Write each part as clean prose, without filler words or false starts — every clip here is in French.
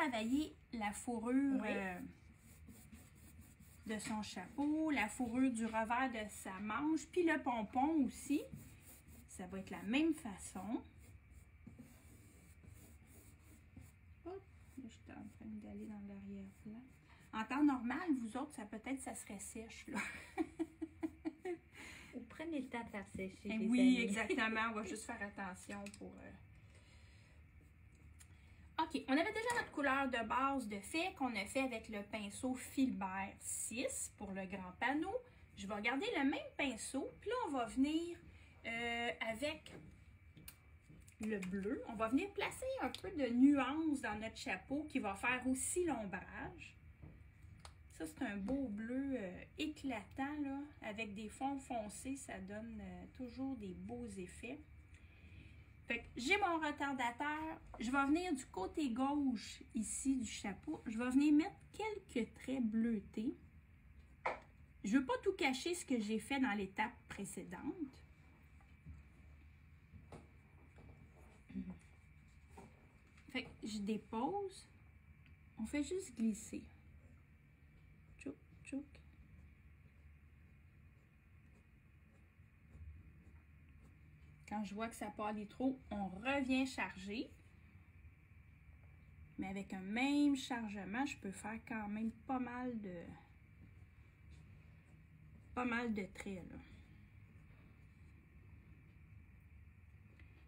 travailler la fourrure de son chapeau, la fourrure du revers de sa manche, puis le pompon aussi. Ça va être la même façon. Hop, là, je suis en train d'aller dans l'arrière-plan. En temps normal, vous autres, ça serait sèche, là. Ou prenez le temps de faire sécher. Oui, amis. Exactement. On va juste faire attention pour... OK, on avait déjà notre couleur de base de fait qu'on a fait avec le pinceau Filbert 6 pour le grand panneau. Je vais regarder le même pinceau, puis là, on va venir avec le bleu. On va venir placer un peu de nuance dans notre chapeau qui va faire aussi l'ombrage. Ça, c'est un beau bleu éclatant, là, avec des fonds foncés. Ça donne toujours des beaux effets. Fait que j'ai mon retardateur. Je vais venir du côté gauche, ici, du chapeau. Je vais venir mettre quelques traits bleutés. Je ne veux pas tout cacher ce que j'ai fait dans l'étape précédente. Fait que je dépose. On fait juste glisser. Tchouk, tchouk. Quand je vois que ça part des trous, on revient charger. Mais avec un même chargement, je peux faire quand même pas mal de traits, là.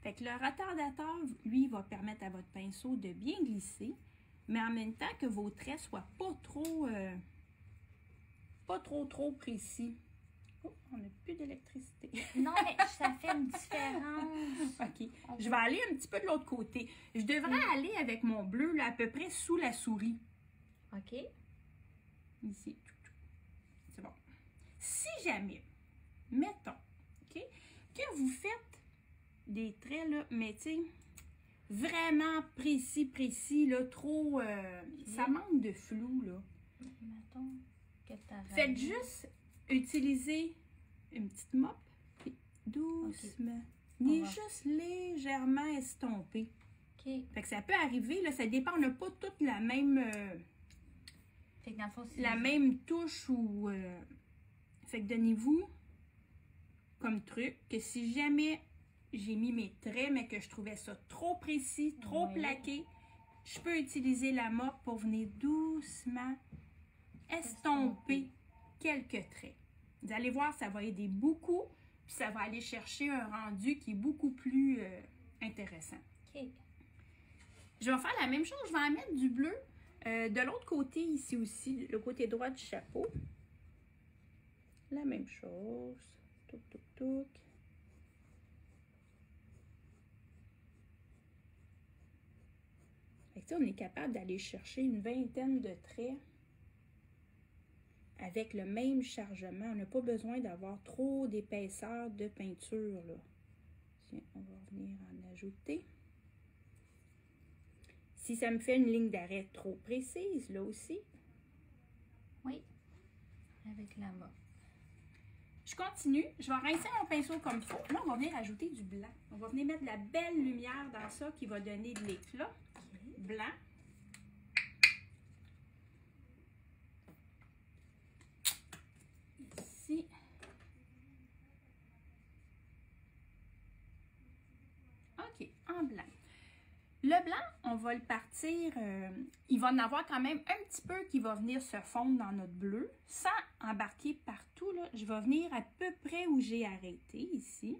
Fait que le retardateur, lui, va permettre à votre pinceau de bien glisser, mais en même temps que vos traits soient pas trop précis. Oh, on n'a plus d'électricité. Non, mais ça fait une différence. OK. Je vais aller un petit peu de l'autre côté. Je devrais aller avec mon bleu, là, à peu près sous la souris. OK. Ici. C'est bon. Si jamais, mettons, OK, que vous faites des traits, là, mais tu sais, vraiment précis, là, trop... ça manque de flou, là. Mettons que faites juste utiliser une petite mop, puis doucement. Venez juste légèrement estomper. OK. Fait que ça peut arriver, là, ça dépend, on n'a pas toute la même... fait que dans le fond, la même touche ou... fait que donnez-vous comme truc que si jamais j'ai mis mes traits, mais que je trouvais ça trop précis, trop plaqué, je peux utiliser la mop pour venir doucement estomper quelques traits. Vous allez voir, ça va aider beaucoup, puis ça va aller chercher un rendu qui est beaucoup plus intéressant. OK. Je vais faire la même chose, je vais en mettre du bleu de l'autre côté ici aussi, le côté droit du chapeau. La même chose. Touc, touc, touc. Fait que, on est capable d'aller chercher une vingtaine de traits avec le même chargement. On n'a pas besoin d'avoir trop d'épaisseur de peinture, là. Tiens, on va venir en ajouter. Si ça me fait une ligne d'arrêt trop précise, là aussi. Oui, avec la mop. Je continue. Je vais rincer mon pinceau comme il faut. Là, on va venir ajouter du blanc. On va venir mettre de la belle lumière dans ça qui va donner de l'éclat. Okay. Blanc. Ici. OK, en blanc. Le blanc, on va le partir, il va en avoir quand même un petit peu qui va venir se fondre dans notre bleu, sans embarquer partout, là. Je vais venir à peu près où j'ai arrêté, ici.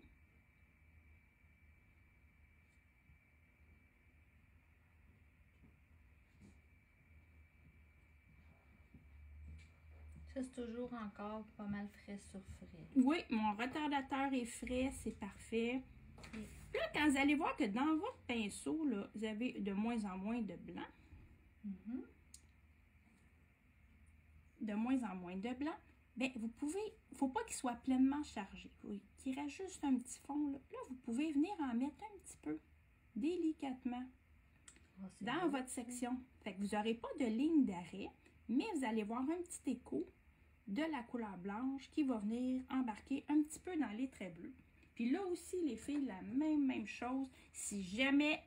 Ça, c'est toujours encore pas mal frais sur frais. Oui, mon retardateur est frais, c'est parfait. Oui. Là, quand vous allez voir que dans votre pinceau, là, vous avez de moins en moins de blanc. De moins en moins de blanc. Bien, vous pouvez, il ne faut pas qu'il soit pleinement chargé. Oui, qu'il reste juste un petit fond. Là, vous pouvez venir en mettre un petit peu, délicatement, dans votre section. Fait que vous n'aurez pas de ligne d'arrêt, mais vous allez voir un petit écho de la couleur blanche qui va venir embarquer un petit peu dans les traits bleus. Puis là aussi, les filles, la même chose. Si jamais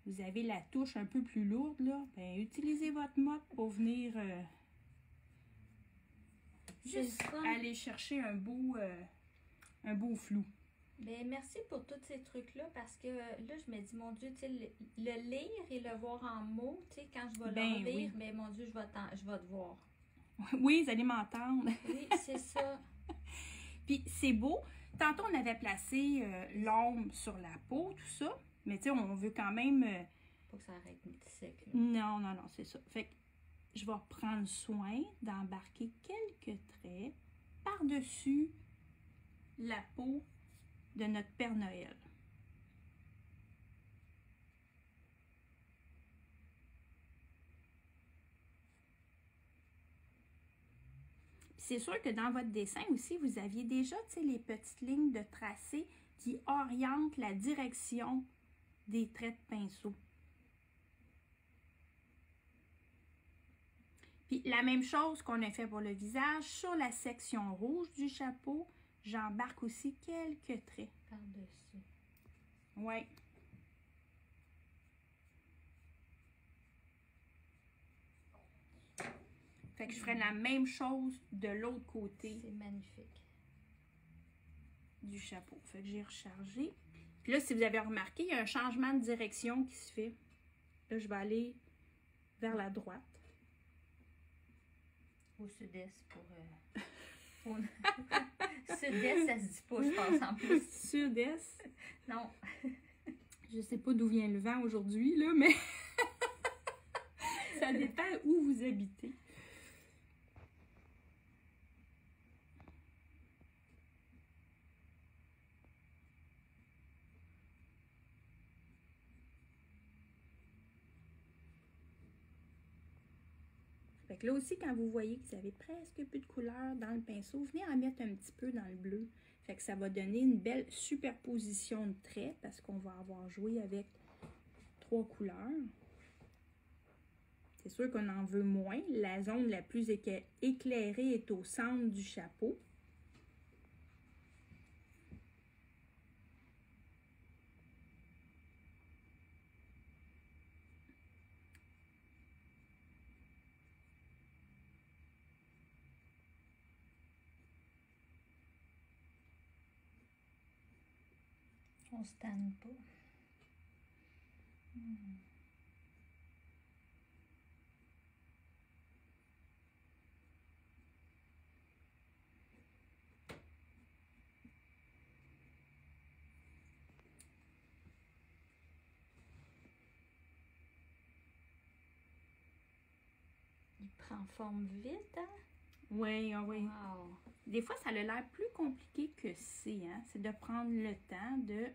vous avez la touche un peu plus lourde, là, ben, utilisez votre mop pour venir juste aller chercher un beau flou. Ben, merci pour tous ces trucs-là parce que là, je me dis, mon Dieu, tu sais, le lire et le voir en mots, tu sais, quand je vais le lire, oui. ben, mon Dieu, je vais te voir. Oui, vous allez m'entendre. Oui, c'est ça. Puis c'est beau. Tantôt, on avait placé l'ombre sur la peau, tout ça. Mais tu sais, on veut quand même... Pas que ça arrête sec. Là. Non, c'est ça. Fait que je vais prendre soin d'embarquer quelques traits par-dessus la peau de notre Père Noël. C'est sûr que dans votre dessin aussi, vous aviez déjà les petites lignes de tracé qui orientent la direction des traits de pinceau. Puis la même chose qu'on a fait pour le visage, sur la section rouge du chapeau, j'embarque aussi quelques traits. Par-dessus. Oui. Fait que je ferai la même chose de l'autre côté. C'est magnifique. Du chapeau. Fait que j'ai rechargé. Puis là, si vous avez remarqué, il y a un changement de direction qui se fait. Là, je vais aller vers la droite. Au sud-est pour... Sud-est, ça se dit pas, je pense, en plus. Sud-est? Non. Je sais pas d'où vient le vent aujourd'hui, là, mais ça dépend où vous habitez. Fait que là aussi, quand vous voyez que vous avez presque plus de couleur dans le pinceau, venez en mettre un petit peu dans le bleu. Fait que ça va donner une belle superposition de traits parce qu'on va avoir joué avec 3 couleurs. C'est sûr qu'on en veut moins. La zone la plus éclairée est au centre du chapeau. On se tanne pas. Il prend forme vite, hein? Oui, oui. Wow. Des fois, ça a l'air plus compliqué que c'est, hein? C'est de prendre le temps de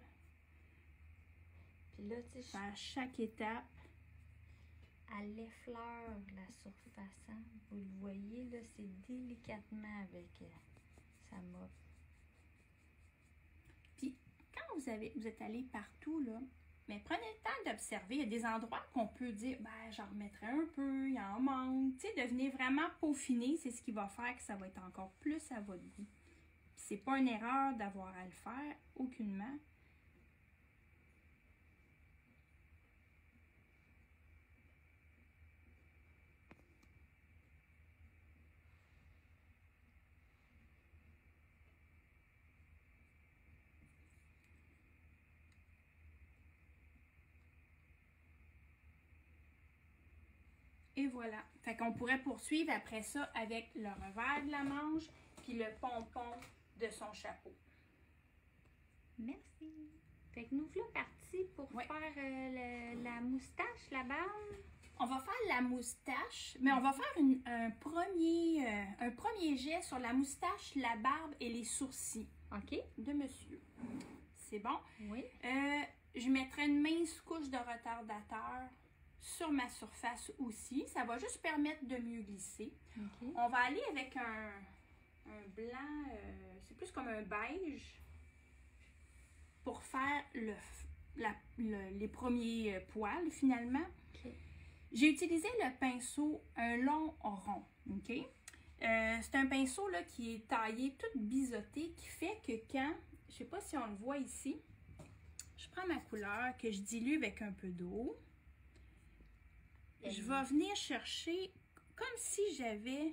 Puis là, tu sais, faire chaque étape. Elle effleure la surface, hein? Vous le voyez, là, c'est délicatement avec sa mop. Puis, quand vous êtes allé partout, là, mais prenez le temps d'observer. Il y a des endroits qu'on peut dire, ben, j'en remettrai un peu, il en manque. Tu sais, de venir vraiment peaufiner, c'est ce qui va faire que ça va être encore plus à votre goût. Puis, c'est pas une erreur d'avoir à le faire, aucunement. Et voilà. Fait qu'on pourrait poursuivre après ça avec le revers de la manche puis le pompon de son chapeau. Merci. Fait que nous voilà partis pour faire la moustache, la barbe. On va faire la moustache, mais on va faire un premier jet sur la moustache, la barbe et les sourcils. OK. De monsieur. C'est bon? Oui. Je mettrai une mince couche de retardateur sur ma surface aussi. Ça va juste permettre de mieux glisser. Okay. On va aller avec un blanc, c'est plus comme un beige, pour faire les premiers poils finalement. Okay. J'ai utilisé le pinceau, un long rond. Okay? C'est un pinceau là, qui est taillé, tout biseauté, qui fait que quand, je ne sais pas si on le voit ici, Je prends ma couleur que je dilue avec un peu d'eau. Je vais venir chercher comme si j'avais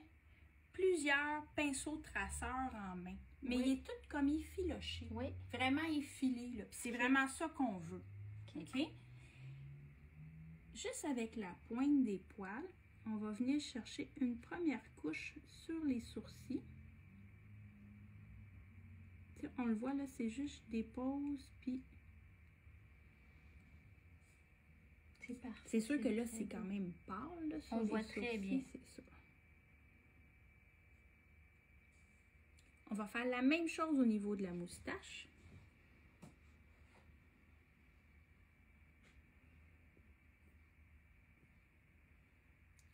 plusieurs pinceaux traceurs en main. Mais il est tout comme effiloché. Oui. Vraiment effilé. Là. Puis c'est vraiment ça qu'on veut. OK? Juste avec la pointe des poils, on va venir chercher une première couche sur les sourcils. T'sais, on le voit là, c'est juste des pauses, puis... C'est parfait. C'est sûr que là, c'est quand même pâle. Là, sur on les voit très sourcils, bien. C'est ça. On va faire la même chose au niveau de la moustache.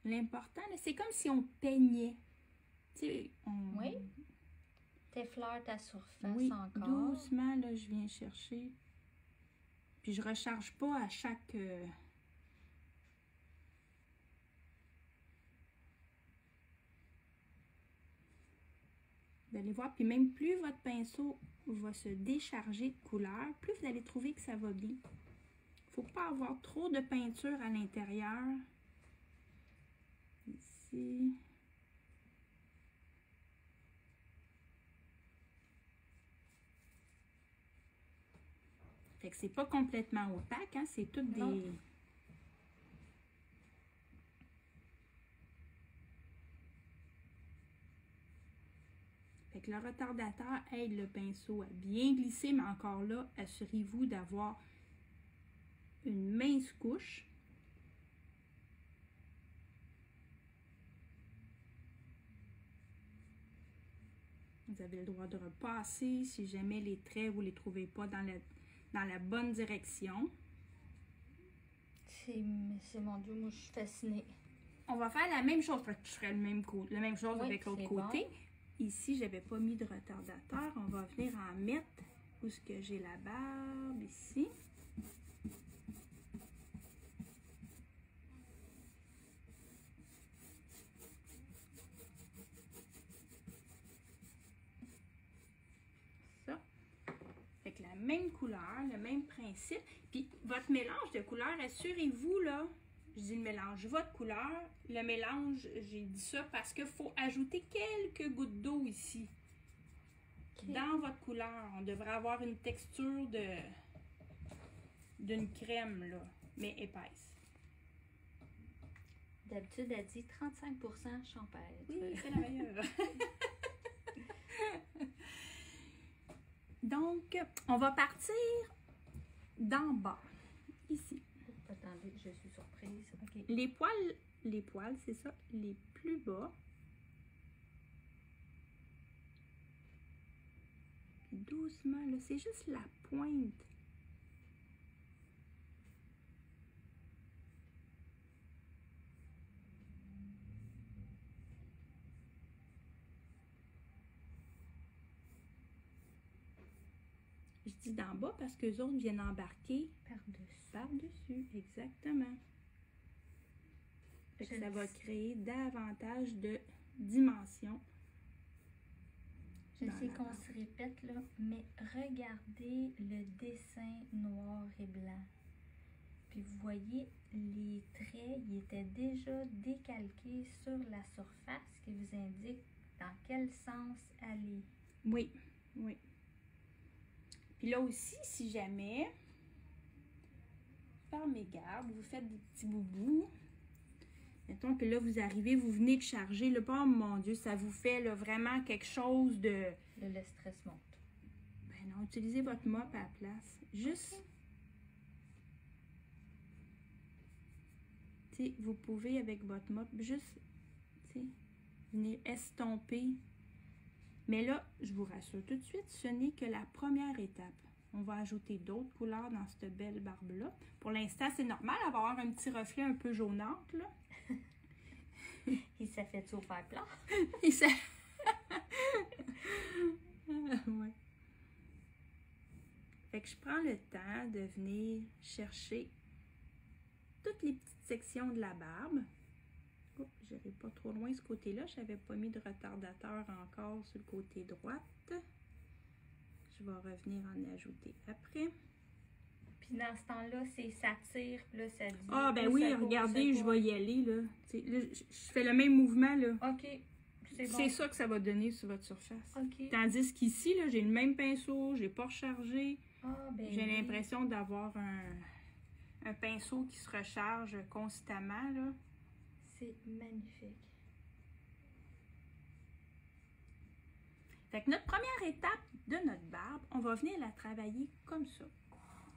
L'important, c'est comme si on peignait. Tu sais, Oui. T'effleures ta surface oui, encore. doucement, là, je viens chercher. Puis je recharge pas à chaque... Vous allez voir, puis même plus votre pinceau va se décharger de couleur, plus vous allez trouver que ça va bien. Faut pas avoir trop de peinture à l'intérieur. Ici. Fait que c'est pas complètement opaque, hein, c'est toutes Non. des... Fait que le retardateur aide le pinceau à bien glisser, mais encore là, assurez-vous d'avoir une mince couche. Vous avez le droit de repasser si jamais les traits, vous ne les trouvez pas dans la bonne direction. C'est mon Dieu, moi je suis fascinée. On va faire la même chose. Fait que je ferai la même chose Oui, avec l'autre c'est côté. bon. Ici, je n'avais pas mis de retardateur. On va venir en mettre où est-ce que j'ai la barbe ici. Ça. Fait que la même couleur, le même principe. Puis votre mélange de couleurs, assurez-vous là, je dis le mélange, votre couleur, le mélange, j'ai dit ça parce qu'il faut ajouter quelques gouttes d'eau ici. Okay. Dans votre couleur, on devrait avoir une texture d'une crème, là, mais épaisse. D'habitude, elle dit 35% champêtre. Oui, c'est la meilleure. Donc, on va partir d'en bas, ici. Attendez, je suis surprise. Okay. Les poils, c'est ça, les plus bas. Doucement, là, c'est juste la pointe. Je dis d'en bas parce qu'eux autres viennent embarquer par-dessus, exactement. Fait que ça va créer davantage de dimensions. Je sais qu'on se répète là, mais regardez le dessin noir et blanc. Puis vous voyez, les traits, ils étaient déjà décalqués sur la surface, ce qui vous indique dans quel sens aller. Oui, oui. Puis là aussi, si jamais, par mégarde, vous faites des petits boubous, mettons que là, vous arrivez, vous venez de charger, le oh mon Dieu, ça vous fait là, vraiment quelque chose de... Le stress monte. Ben non, utilisez votre mop à la place. Juste... Okay. Tu sais, vous pouvez, avec votre mop, juste, tu sais, venir estomper. Mais là, je vous rassure tout de suite, ce n'est que la première étape. On va ajouter d'autres couleurs dans cette belle barbe-là. Pour l'instant, c'est normal, elle va avoir un petit reflet un peu jaunâtre, là. Il s'est fait tout au fer plat. Il s'est... ouais. Fait que je prends le temps de venir chercher toutes les petites sections de la barbe. Oh, je n'irai pas trop loin ce côté-là. Je n'avais pas mis de retardateur encore sur le côté droit. Je vais revenir en ajouter après. Puis dans ce temps-là, ça tire, puis là, ça dit... Ah, ben au oui, secours, au regardez, je secours. vais y aller, là. Là, je fais le même mouvement, là. OK, c'est bon. C'est ça que ça va donner sur votre surface. OK. Tandis qu'ici, là, j'ai le même pinceau, j'ai pas rechargé. Ah, ben J'ai oui. l'impression d'avoir un pinceau qui se recharge constamment, là. C'est magnifique. Fait que notre première étape de notre barbe, on va venir la travailler comme ça.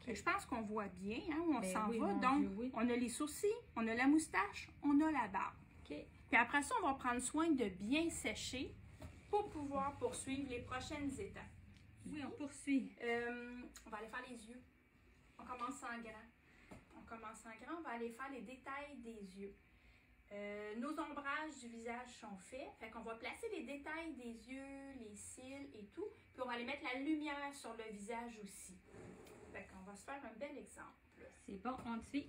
Je pense qu'on voit bien, hein, où on Ben s'en oui, va. mon Donc, Dieu, oui. on a les sourcils, on a la moustache, on a la barbe. OK. Puis après ça, on va prendre soin de bien sécher pour pouvoir poursuivre les prochaines étapes. Oui, on poursuit. On va aller faire les yeux. On commence en grand. On va aller faire les détails des yeux. Nos ombrages du visage sont faits. Fait qu'on va placer les détails des yeux, les cils et tout. Puis on va aller mettre la lumière sur le visage aussi. Fait qu'on va se faire un bel exemple. C'est bon, on te suit.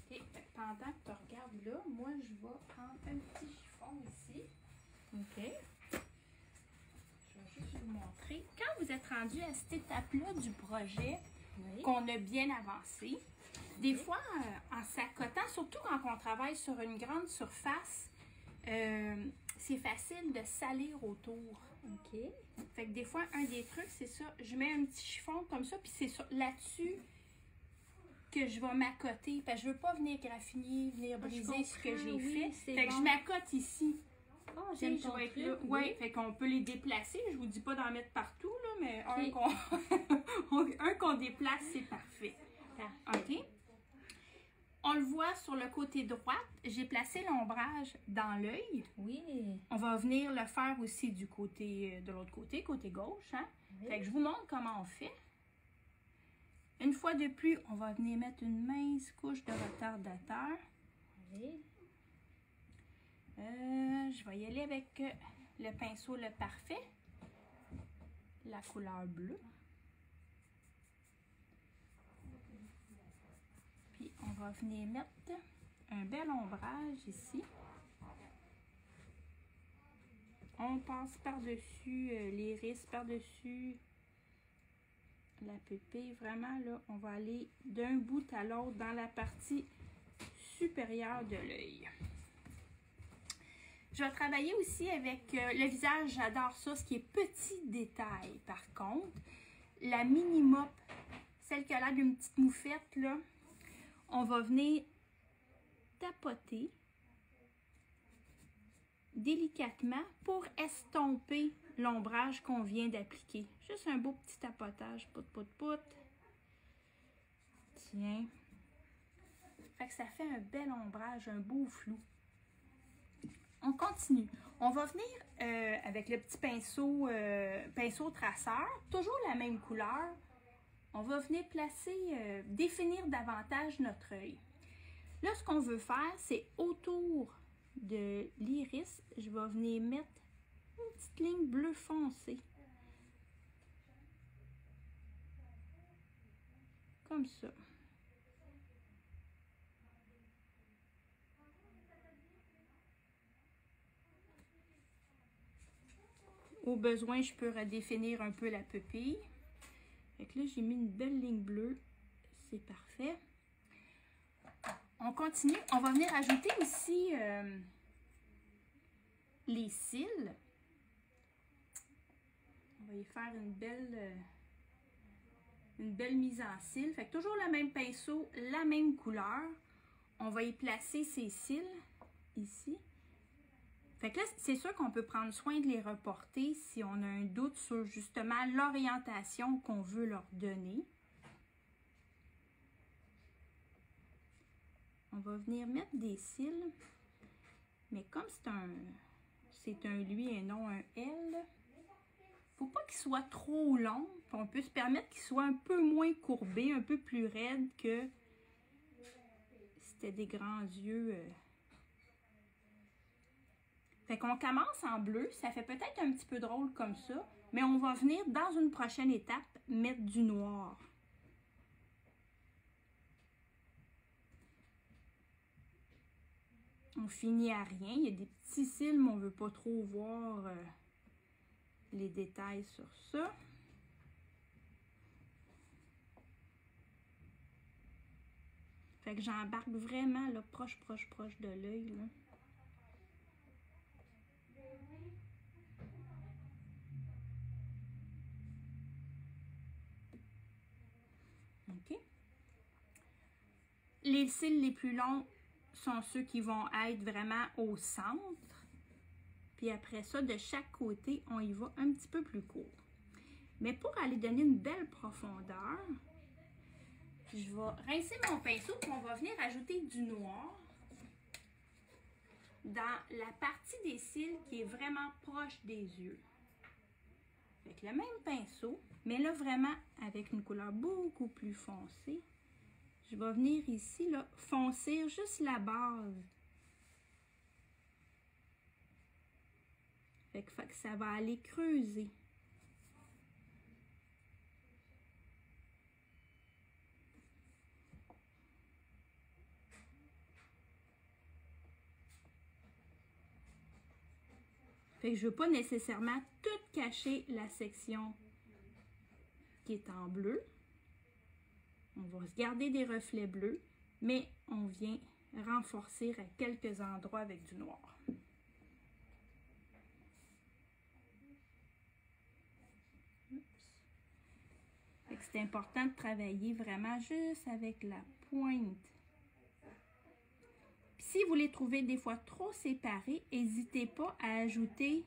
OK. Pendant que tu regardes là, moi je vais prendre un petit chiffon ici. OK. Je vais juste vous montrer. Quand vous êtes rendu à cette étape-là du projet, Oui. qu'on a bien avancé, des fois, en s'accotant, surtout quand on travaille sur une grande surface, c'est facile de salir autour. OK. Fait que des fois, un des trucs, c'est ça. Je mets un petit chiffon comme ça, puis c'est là-dessus que je vais m'accoter. Parce que je veux pas venir graffiner, venir briser ce que j'ai oui, fait. Fait que je bon. m'accote ici. Oh, Tu sais, j'aime je ton vais être truc. là. Oui. Ouais, fait qu'on peut les déplacer. Je vous dis pas d'en mettre partout, là, mais Ok. un qu'on déplace, c'est parfait. Parfait. OK? On le voit sur le côté droit, j'ai placé l'ombrage dans l'œil. Oui. On va venir le faire aussi du côté de l'autre côté, côté gauche. Hein? Oui. Fait que je vous montre comment on fait. Une fois de plus, on va venir mettre une mince couche de retardateur. Oui. Je vais y aller avec le pinceau le parfait, la couleur bleue. Puis on va venir mettre un bel ombrage ici. On passe par-dessus l'iris, par-dessus la pupille. Vraiment, là, on va aller d'un bout à l'autre dans la partie supérieure de l'œil. Je vais travailler aussi avec le visage. J'adore ça, ce qui est petit détail. Par contre, la mini-mop, celle qui a l'air d'une petite moufette, là, on va venir tapoter délicatement pour estomper l'ombrage qu'on vient d'appliquer. Juste un beau petit tapotage, pout, pout, pout. Tiens. Fait que ça fait un bel ombrage, un beau flou. On continue. On va venir avec le petit pinceau traceur, toujours la même couleur. On va venir placer, définir davantage notre œil. Là, ce qu'on veut faire, c'est autour de l'iris, je vais venir mettre une petite ligne bleu foncé. Comme ça. Au besoin, je peux redéfinir un peu la pupille. Fait que là, j'ai mis une belle ligne bleue. C'est parfait. On continue. On va venir ajouter aussi les cils. On va y faire une belle mise en cils. Fait que toujours le même pinceau, la même couleur. On va y placer ces cils ici. Fait que là, c'est sûr qu'on peut prendre soin de les reporter si on a un doute sur justement l'orientation qu'on veut leur donner. On va venir mettre des cils, mais comme c'est un lui et non un L, faut pas qu'il soit trop long. On peut se permettre qu'il soit un peu moins courbé, un peu plus raide que si c'était des grands yeux. Fait qu'on commence en bleu, ça fait peut-être un petit peu drôle comme ça, mais on va venir dans une prochaine étape mettre du noir. On finit à rien, il y a des petits cils, mais on ne veut pas trop voir les détails sur ça. Fait que j'embarque vraiment là, proche de l'œil, là. OK? Les cils les plus longs sont ceux qui vont être vraiment au centre. Puis après ça, de chaque côté, on y va un petit peu plus court. Mais pour aller donner une belle profondeur, je vais rincer mon pinceau et on va venir ajouter du noir dans la partie des cils qui est vraiment proche des yeux. Avec le même pinceau, mais là vraiment avec une couleur beaucoup plus foncée. Je vais venir ici, là, foncer juste la base. Fait que ça va aller creuser. Fait que je ne veux pas nécessairement tout cacher la section qui est en bleu. On va se garder des reflets bleus, mais on vient renforcer à quelques endroits avec du noir. C'est important de travailler vraiment juste avec la pointe. Puis si vous les trouvez des fois trop séparés, n'hésitez pas à ajouter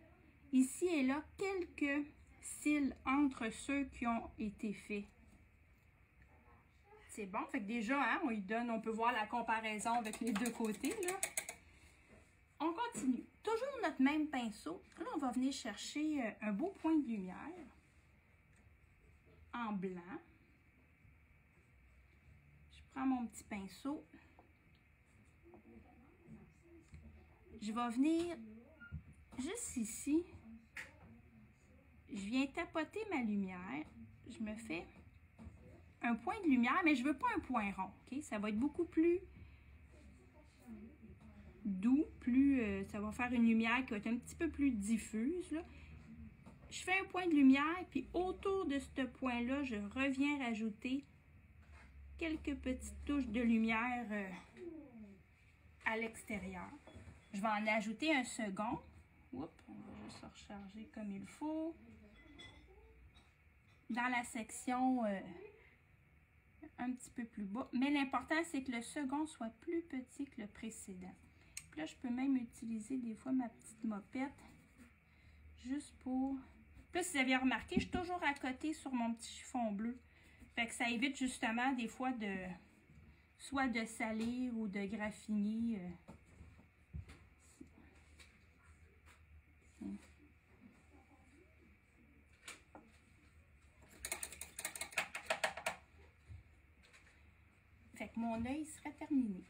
ici et là quelques cils entre ceux qui ont été faits. C'est bon, fait que déjà, hein, on peut voir la comparaison avec les deux côtés, là. On continue. Toujours notre même pinceau. Là, on va venir chercher un beau point de lumière en blanc. Je prends mon petit pinceau. Je vais venir juste ici. Je viens tapoter ma lumière. Je me fais un point de lumière, mais je ne veux pas un point rond. Okay? Ça va être beaucoup plus doux, ça va faire une lumière qui va être un petit peu plus diffuse, là. Je fais un point de lumière, puis autour de ce point-là, je reviens rajouter quelques petites touches de lumière à l'extérieur. Je vais en ajouter un second. Oups, on va juste recharger comme il faut. Dans la section un petit peu plus bas. Mais l'important, c'est que le second soit plus petit que le précédent. Puis là, je peux même utiliser des fois ma petite mopette juste pour... Puis si vous avez remarqué, je suis toujours à côté sur mon petit chiffon bleu. Fait que ça évite justement des fois soit de salir ou de graffiner. Fait que mon œil serait terminé.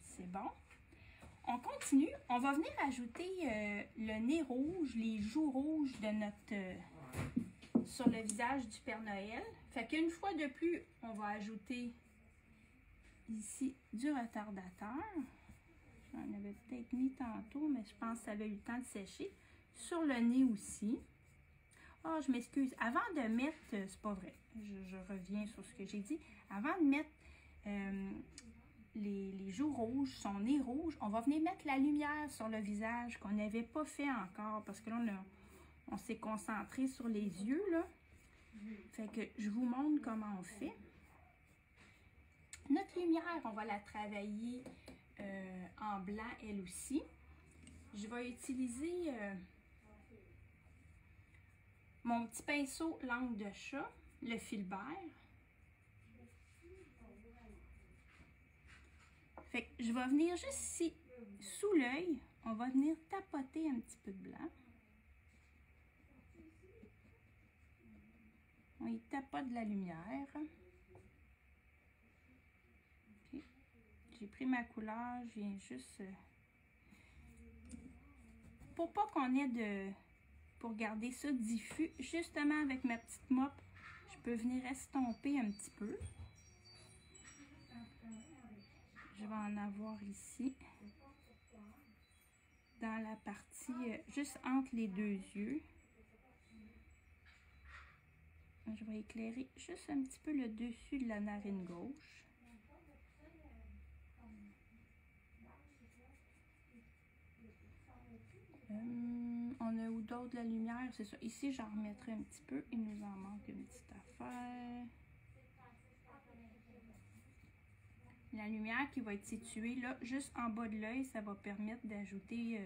C'est bon. On continue. On va venir ajouter le nez rouge, les joues rouges de notre sur le visage du Père Noël. Fait qu'une fois de plus, on va ajouter ici du retardateur. J'en avais peut-être mis tantôt, mais je pense que ça avait eu le temps de sécher. Sur le nez aussi. Oh, je m'excuse. Avant de mettre, c'est pas vrai, je reviens sur ce que j'ai dit. Avant de mettre les joues rouges, son nez rouge, on va venir mettre la lumière sur le visage qu'on n'avait pas fait encore parce que là, on s'est concentré sur les yeux, là. Fait que je vous montre comment on fait. Notre lumière, on va la travailler en blanc, elle aussi. Je vais utiliser mon petit pinceau langue de chat, le Filbert. Fait que je vais venir juste ici, sous l'œil, on va venir tapoter un petit peu de blanc. On y tapote de la lumière. Okay. J'ai pris ma couleur, je viens juste... pour pas qu'on ait pour garder ça diffus, justement avec ma petite mop, je peux venir estomper un petit peu. Je vais en avoir ici, dans la partie, juste entre les deux yeux. Je vais éclairer juste un petit peu le dessus de la narine gauche. On a où d'autre la lumière? C'est ça. Ici, j'en remettrai un petit peu. Il nous en manque une petite affaire. La lumière qui va être située là, juste en bas de l'œil, ça va permettre d'ajouter,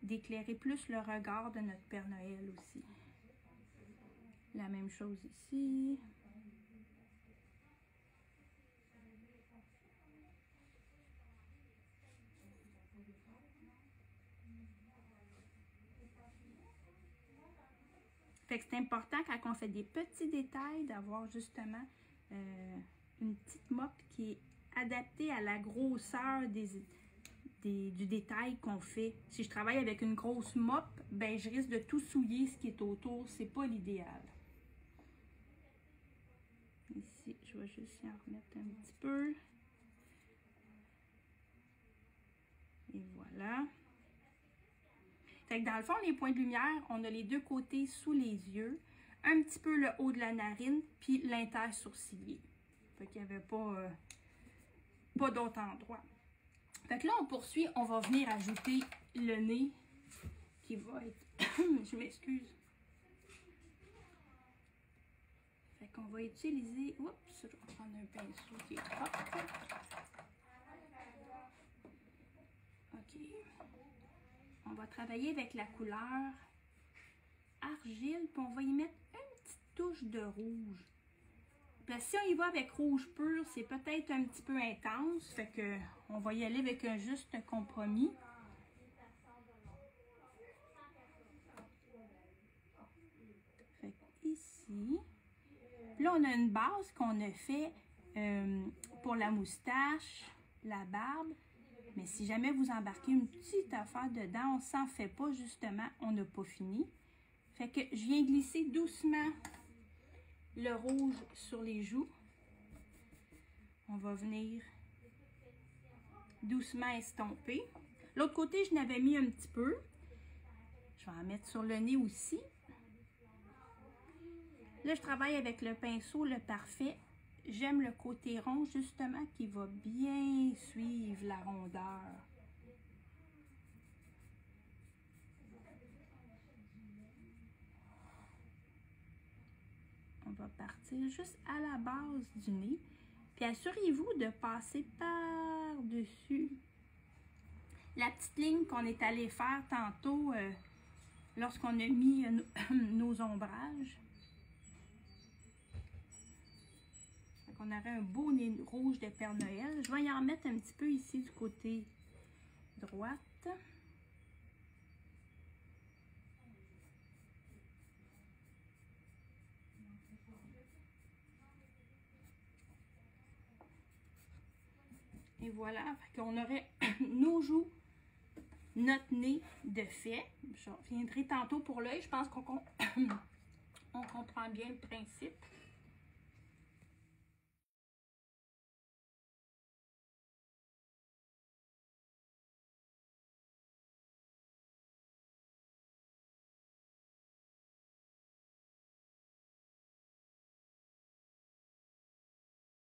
d'éclairer plus le regard de notre Père Noël aussi. La même chose ici. Fait que c'est important quand on fait des petits détails d'avoir justement une petite mop qui est adaptée à la grosseur du détail qu'on fait. Si je travaille avec une grosse mop, ben je risque de tout souiller ce qui est autour. C'est pas l'idéal. Ici, je vais juste y en remettre un petit peu. Et voilà. Fait que dans le fond, les points de lumière, on a les deux côtés sous les yeux, un petit peu le haut de la narine, puis l'intersourcilier. Fait qu'il n'y avait pas d'autre endroit. Fait que là, on poursuit, on va venir ajouter le nez qui va être... Je m'excuse. Fait qu'on va utiliser... Oups, je vais prendre un pinceau qui est propre. OK. On va travailler avec la couleur argile, puis on va y mettre une petite touche de rouge. Puis si on y va avec rouge pur, c'est peut-être un petit peu intense, fait que on va y aller avec un juste compromis. Fait que ici, là on a une base qu'on a fait pour la moustache, la barbe. Mais si jamais vous embarquez une petite affaire dedans, on ne s'en fait pas justement, on n'a pas fini. Fait que je viens glisser doucement le rouge sur les joues. On va venir doucement estomper. L'autre côté, je n'avais mis un petit peu. Je vais en mettre sur le nez aussi. Là, je travaille avec le pinceau Le Parfait. J'aime le côté rond, justement, qui va bien suivre la rondeur. On va partir juste à la base du nez. Puis assurez-vous de passer par-dessus la petite ligne qu'on est allé faire tantôt lorsqu'on a mis nos ombrages. On aurait un beau nez rouge de Père Noël. Je vais y en mettre un petit peu ici du côté droite. Et voilà, on aurait nos joues, notre nez de fait. Je reviendrai tantôt pour l'œil. Je pense qu'on comprend bien le principe.